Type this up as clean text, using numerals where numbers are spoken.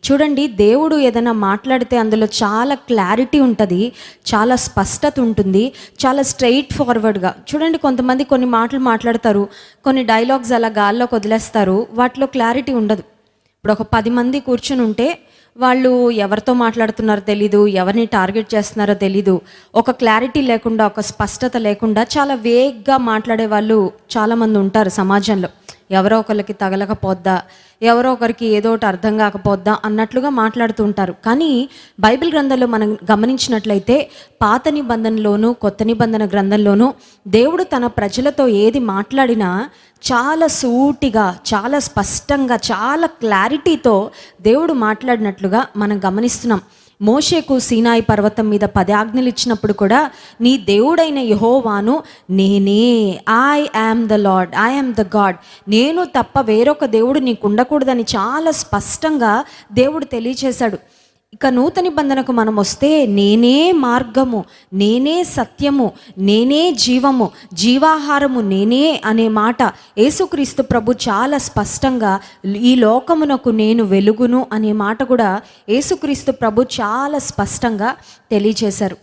చూడండి, దేవుడు ఏదైనా మాట్లాడితే అందులో చాలా క్లారిటీ ఉంటుంది, చాలా స్పష్టత ఉంటుంది, చాలా స్ట్రైట్ ఫార్వర్డ్గా. చూడండి, కొంతమంది కొన్ని మాటలు మాట్లాడతారు, కొన్ని డైలాగ్స్ అలా గాల్లోకి వదిలేస్తారు, వాటిలో క్లారిటీ ఉండదు. ఇప్పుడు ఒక 10 మంది కూర్చుని ఉంటే వాళ్ళు ఎవరితో మాట్లాడుతున్నారో తెలీదు, ఎవరిని టార్గెట్ చేస్తున్నారో తెలీదు. ఒక క్లారిటీ లేకుండా, ఒక స్పష్టత లేకుండా చాలా వేగ్గా మాట్లాడే వాళ్ళు చాలామంది ఉంటారు సమాజంలో. ఎవరో ఒకరికి తగలకపోద్దా, ఎవరో ఒకరికి ఏదో ఒకటి అర్థం కాకపోద్దా అన్నట్లుగా మాట్లాడుతూ ఉంటారు. కానీ బైబిల్ గ్రంథంలో మనం గమనించినట్లయితే పాత నిబంధనలోను కొత్త నిబంధన గ్రంథంలోనూ దేవుడు తన ప్రజలతో ఏది మాట్లాడినా చాలా సూటిగా, చాలా స్పష్టంగా, చాలా క్లారిటీతో దేవుడు మాట్లాడినట్లుగా మనం గమనిస్తున్నాం. మోషేకు సీనాయి పర్వతం మీద 10 ఆజ్ఞలు ఇచ్చినప్పుడు కూడా నీ దేవుడైన యెహోవాను నేనే, I am the lord, I am the God, నేను తప్ప వేరొక దేవుడు నీకు ఉండకూడదని చాలా స్పష్టంగా దేవుడు తెలియచేశాడు. ఇక నూతన నిబంధనకు మనం వస్తే నేనే మార్గము, నేనే సత్యము, నేనే జీవము, జీవాహారము నేనే అనే మాట యేసుక్రీస్తు ప్రభు చాలా స్పష్టంగా, ఈ లోకమునకు నేను వెలుగును అనే మాట కూడా యేసుక్రీస్తు ప్రభు చాలా స్పష్టంగా తెలియచేశారు.